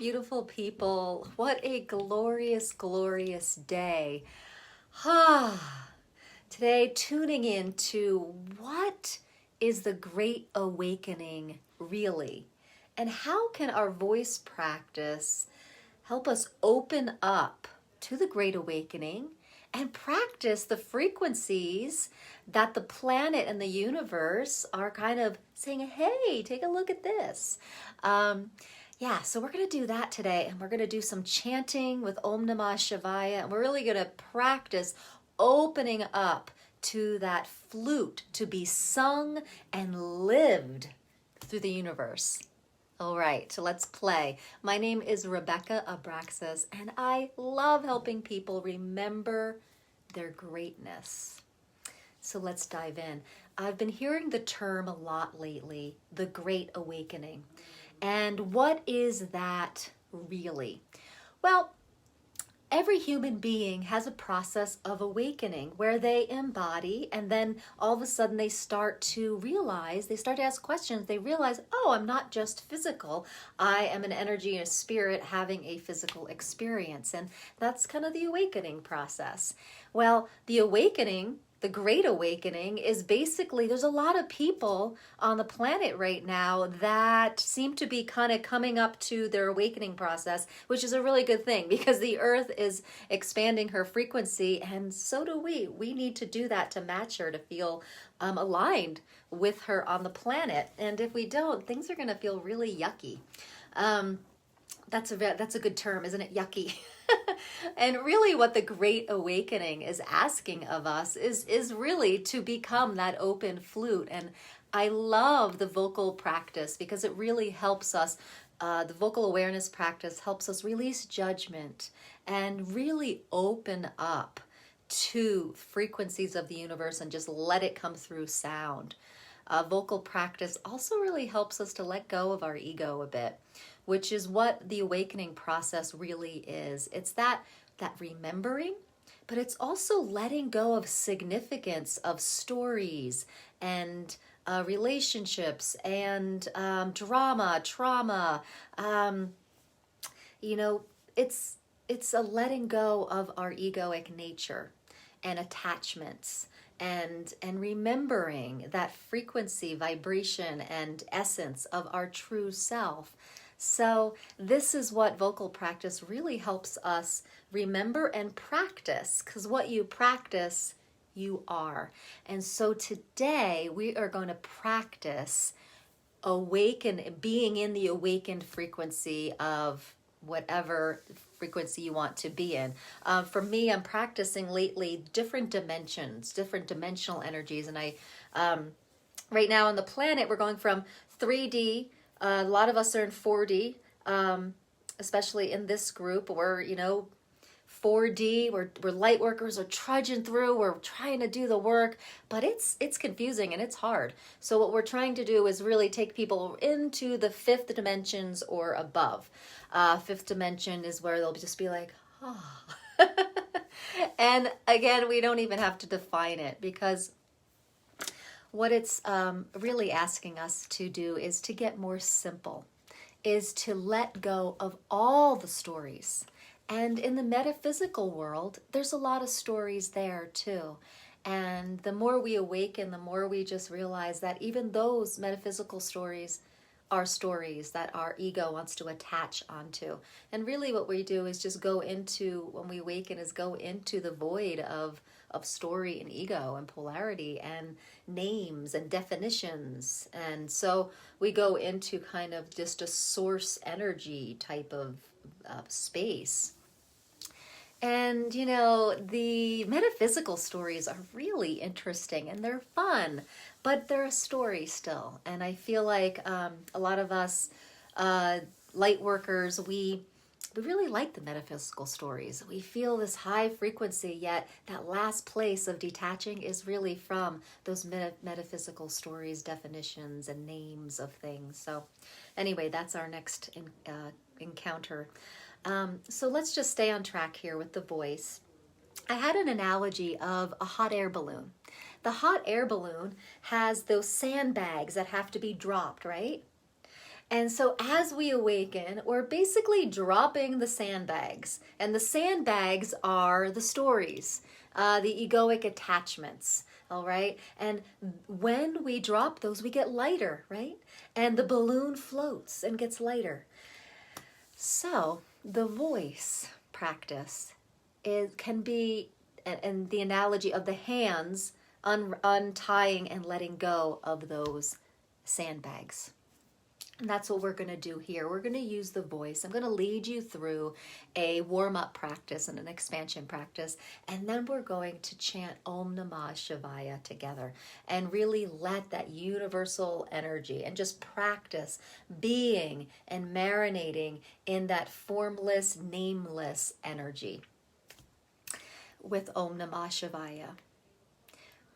beautiful people. What a glorious, glorious day. Ah, today tuning into what is the Great Awakening really? And how can our voice practice help us open up to the Great Awakening and practice the frequencies that the planet and the universe are kind of saying, hey, take a look at this. So we're going to do that today, and we're going to do some chanting with Om Namashivaya, and we're really going to practice opening up to that flute to be sung and lived through the universe. All right, so let's play. My name is Rebecca Abraxas, and I love helping people remember their greatness. So let's dive in. I've been hearing the term a lot lately, the Great Awakening. And what is that really? Well, every human being has a process of awakening where they embody, and then all of a sudden they start to realize, they start to ask questions, they realize, oh, I'm not just physical, I am an energy and a spirit having a physical experience. And that's kind of the awakening process. Well, the awakening, the Great Awakening, is basically, there's a lot of people on the planet right now that seem to be kind of coming up to their awakening process, which is a really good thing because the earth is expanding her frequency, and so do we. We need to do that to match her, to feel aligned with her on the planet. And if we don't, things are going to feel really yucky. That's a good term, isn't it? Yucky. And really what the Great Awakening is asking of us is really to become that open flute. And I love the vocal practice because it really helps us, the vocal awareness practice helps us release judgment and really open up to frequencies of the universe and just let it come through sound. Vocal practice also really helps us to let go of our ego a bit, which is what the awakening process really is. It's that remembering, but it's also letting go of significance of stories and relationships and drama, trauma. It's a letting go of our egoic nature and attachments. And remembering that frequency, vibration, and essence of our true self. So this is what vocal practice really helps us remember and practice, because what you practice, you are. And so today we are going to practice being in the awakened frequency of whatever frequency you want to be in. For me, I'm practicing lately different dimensions, different dimensional energies. And right now on the planet, we're going from 3D. A lot of us are in 4D, especially in this group. We're, 4D, we're light workers, we're trudging through, we're trying to do the work, but it's confusing and it's hard. So what we're trying to do is really take people into the fifth dimensions or above. Fifth dimension is where they'll just be like, oh. And again, we don't even have to define it, because what it's really asking us to do is to get more simple, is to let go of all the stories. And in the metaphysical world, there's a lot of stories there too. And the more we awaken, the more we just realize that even those metaphysical stories are stories that our ego wants to attach onto. And really what we do is just go into, when we awaken, is go into the void of story and ego and polarity and names and definitions. And so we go into kind of just a source energy type of space. And, the metaphysical stories are really interesting and they're fun, but they're a story still. And I feel like a lot of us light workers, we really like the metaphysical stories. We feel this high frequency, yet that last place of detaching is really from those metaphysical stories, definitions, and names of things. So anyway, that's our next encounter. So let's just stay on track here with the voice. I had an analogy of a hot air balloon. The hot air balloon has those sandbags that have to be dropped, right? And so as we awaken, we're basically dropping the sandbags. And the sandbags are the stories, the egoic attachments, all right? And when we drop those, we get lighter, right? And the balloon floats and gets lighter. So the voice practice can be, and the analogy of the hands untying and letting go of those sandbags. And that's what we're going to do here. We're going to use the voice. I'm going to lead you through a warm-up practice and an expansion practice, and then we're going to chant Om Namashivaya together and really let that universal energy and just practice being and marinating in that formless, nameless energy with Om Namashivaya.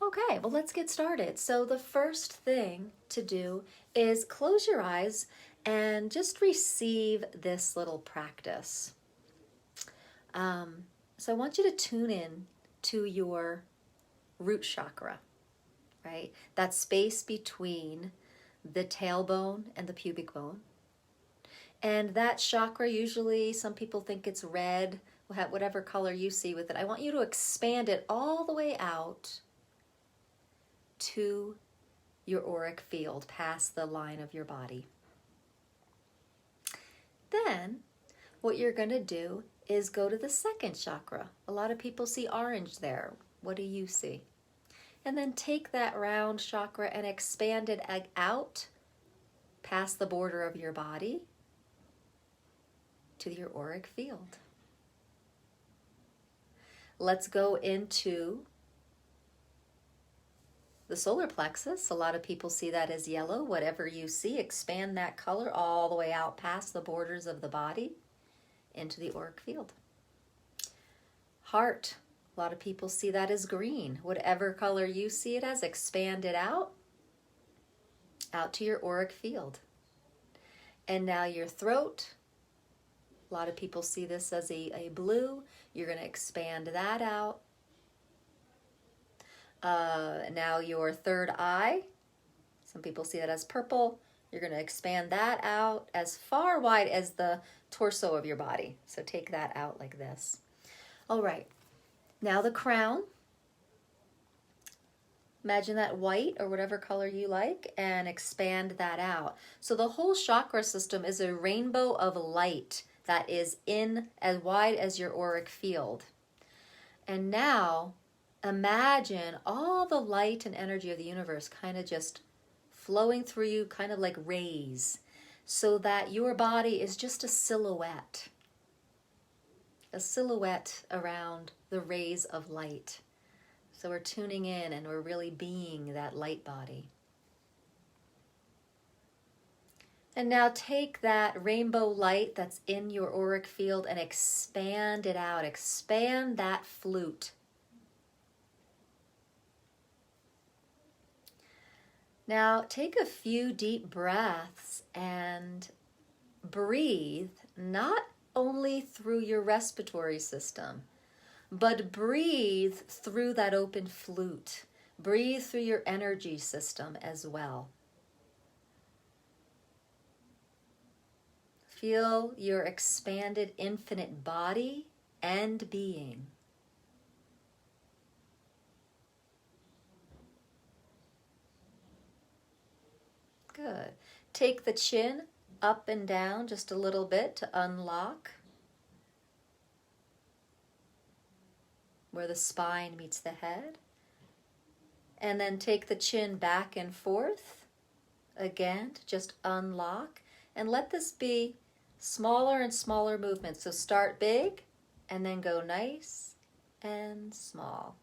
Okay, well, let's get started. So the first thing to do is close your eyes and just receive this little practice. So I want you to tune in to your root chakra, right? That space between the tailbone and the pubic bone. And that chakra, usually some people think it's red, whatever color you see with it. I want you to expand it all the way out to your auric field, past the line of your body. Then what you're going to do is go to the second chakra. A lot of people see orange there. What do you see? And then take that round chakra and expand it out past the border of your body to your auric field. Let's go into the solar plexus. A lot of people see that as yellow. Whatever you see, expand that color all the way out past the borders of the body into the auric field. Heart. A lot of people see that as green. Whatever color you see it as, expand it out to your auric field. And now your throat. A lot of people see this as a blue. You're going to expand that out. Now your third eye, some people see that as purple. You're going to expand that out as far wide as the torso of your body. So take that out like this. All right, now the crown. Imagine that white or whatever color you like and expand that out. So the whole chakra system is a rainbow of light that is in as wide as your auric field. And now imagine all the light and energy of the universe kind of just flowing through you, kind of like rays, so that your body is just a silhouette around the rays of light. So we're tuning in and we're really being that light body. And now take that rainbow light that's in your auric field and expand it out. Expand that flute. Now take a few deep breaths and breathe not only through your respiratory system, but breathe through that open flute. Breathe through your energy system as well. Feel your expanded infinite body and being. Good. Take the chin up and down just a little bit to unlock where the spine meets the head. And then take the chin back and forth again to just unlock. And let this be smaller and smaller movements. So start big and then go nice and small.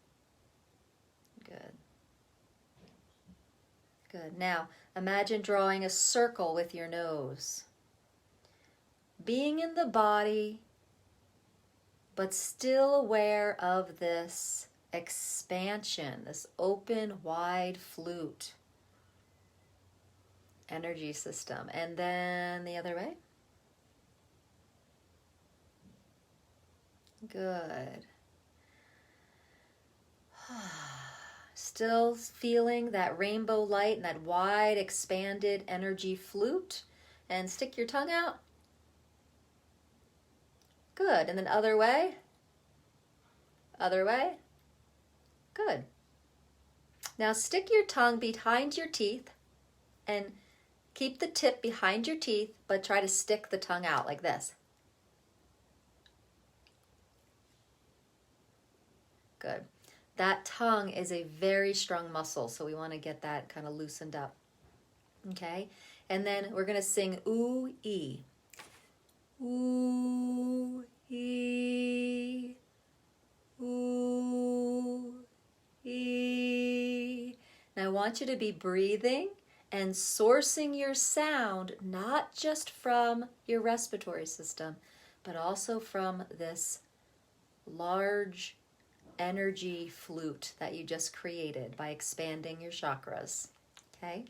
Good. Good. Now, imagine drawing a circle with your nose. Being in the body, but still aware of this expansion, this open, wide flute energy system. And then the other way. Good. Still feeling that rainbow light and that wide expanded energy flute. and stick your tongue out. Good. And then other way. Other way. Good. Now stick your tongue behind your teeth and keep the tip behind your teeth, but try to stick the tongue out like this. Good. That tongue is a very strong muscle, so we want to get that kind of loosened up. Okay? And then we're going to sing ooh, ee. Ooh, ee. Ooh, ee. Now I want you to be breathing and sourcing your sound not just from your respiratory system, but also from this large energy flute that you just created by expanding your chakras. Okay?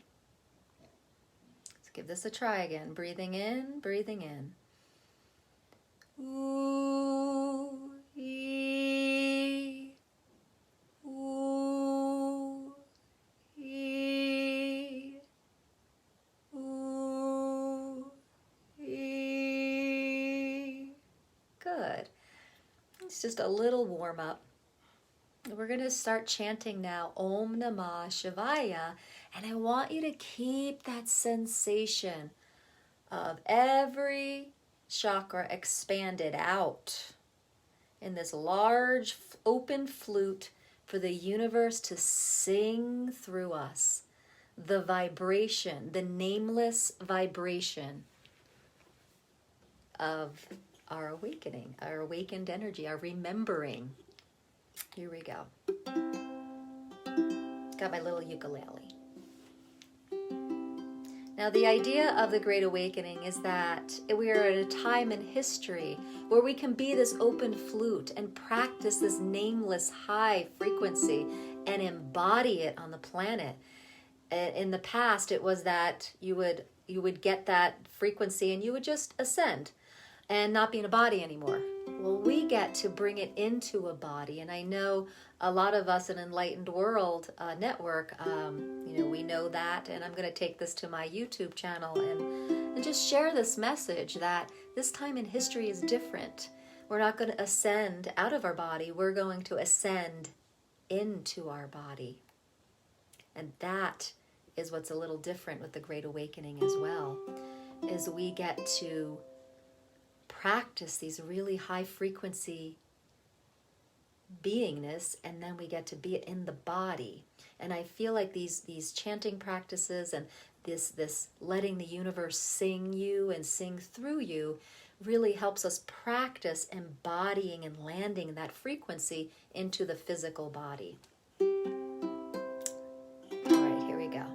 Let's give this a try again. Breathing in, breathing in. Ooh, ee. Ooh, ee. Ooh, ee. Good. It's just a little warm up. We're going to start chanting now Om Namashivaya, and I want you to keep that sensation of every chakra expanded out in this large open flute for the universe to sing through us. The vibration, the nameless vibration of our awakening, our awakened energy, our remembering. Here we go. Got my little ukulele. Now, the idea of the Great Awakening is that we are at a time in history where we can be this open flute and practice this nameless high frequency and embody it on the planet. In the past, it was that you would get that frequency and you would just ascend and not be in a body anymore. Well, we get to bring it into a body, and I know a lot of us in Enlightened World Network, we know that, and I'm going to take this to my YouTube channel and just share this message that this time in history is different. We're not going to ascend out of our body, we're going to ascend into our body. And that is what's a little different with the Great Awakening as well, is we get to practice these really high frequency beingness, and then we get to be in the body. And I feel like these chanting practices and this letting the universe sing you and sing through you really helps us practice embodying and landing that frequency into the physical body. All right, here we go.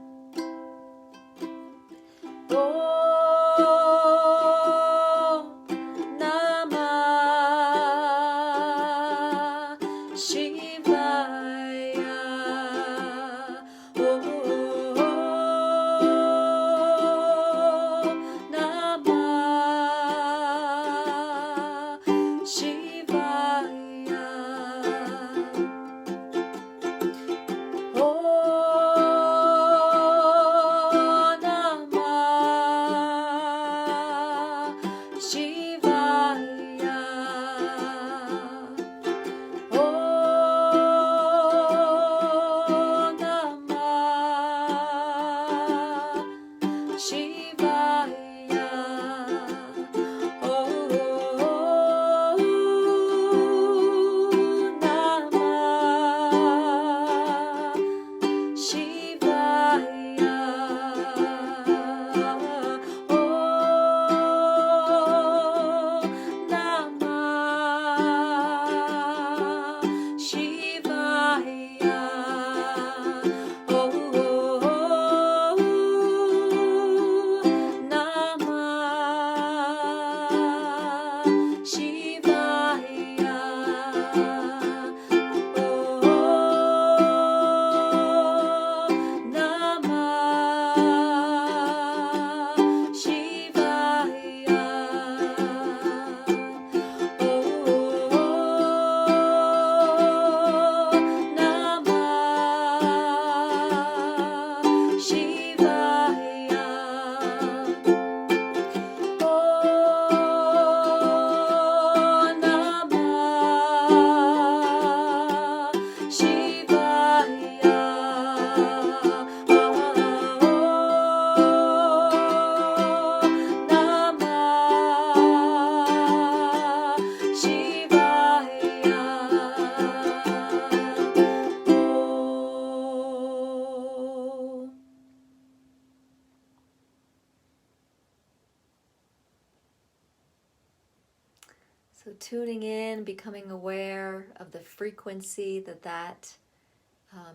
So tuning in, becoming aware of the frequency that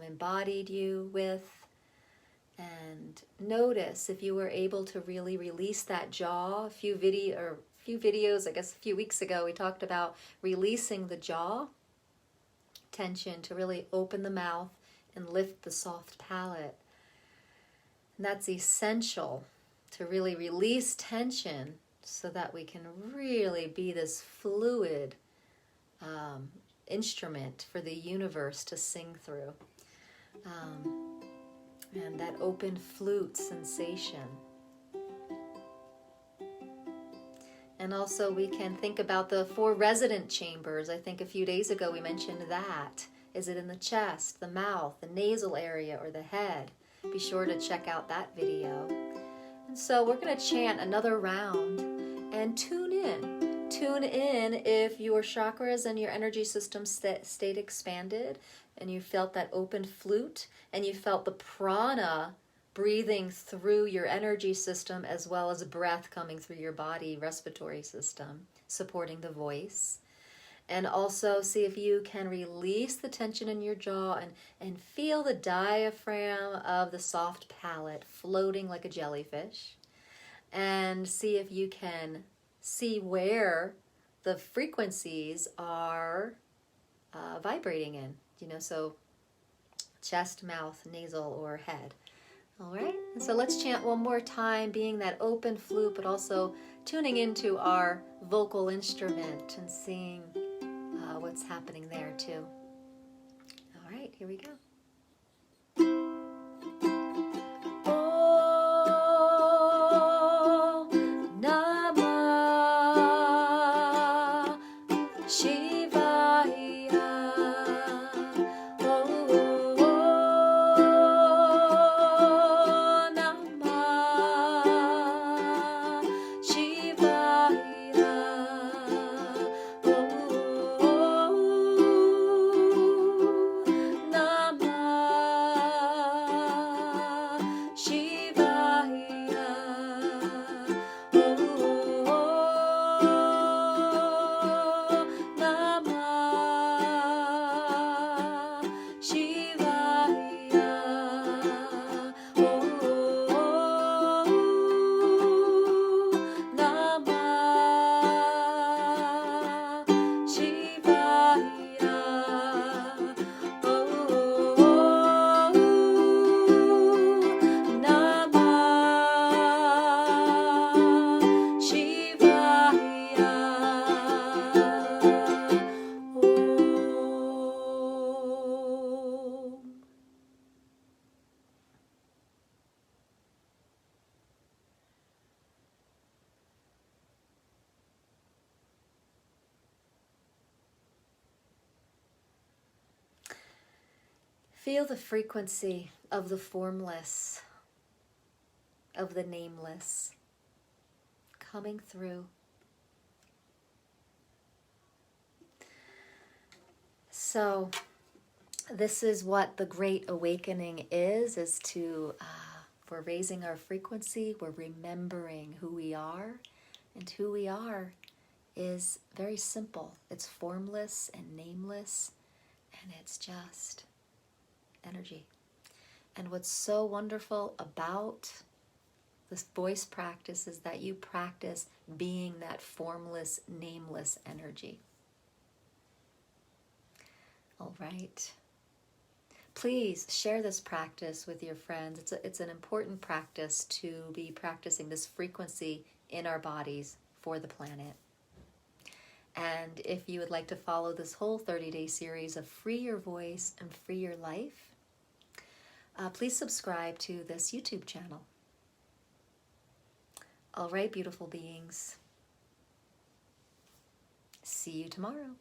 embodied you with, and notice if you were able to really release that jaw. A few videos, I guess a few weeks ago, we talked about releasing the jaw tension to really open the mouth and lift the soft palate. And that's essential to really release tension so that we can really be this fluid instrument for the universe to sing through. And that open flute sensation. And also we can think about the 4 resonant chambers. I think a few days ago we mentioned that. Is it in the chest, the mouth, the nasal area, or the head? Be sure to check out that video. And so we're going to chant another round and tune in. Tune in if your chakras and your energy system stayed expanded and you felt that open flute and you felt the prana breathing through your energy system as well as breath coming through your body, respiratory system, supporting the voice. And also see if you can release the tension in your jaw and feel the diaphragm of the soft palate floating like a jellyfish. And see if you can see where the frequencies are vibrating in. So chest, mouth, nasal, or head. All right, and so let's chant one more time, being that open flute, but also tuning into our vocal instrument and seeing what's happening there too. All right, here we go. Feel the frequency of the formless, of the nameless, coming through. So this is what the Great Awakening is to, we're raising our frequency, we're remembering who we are, and who we are is very simple. It's formless and nameless, and it's just energy. And what's so wonderful about this voice practice is that you practice being that formless, nameless energy. All right. Please share this practice with your friends. It's an important practice to be practicing this frequency in our bodies for the planet. And if you would like to follow this whole 30-day series of Free Your Voice and Free Your Life, please subscribe to this YouTube channel. All right, beautiful beings. See you tomorrow.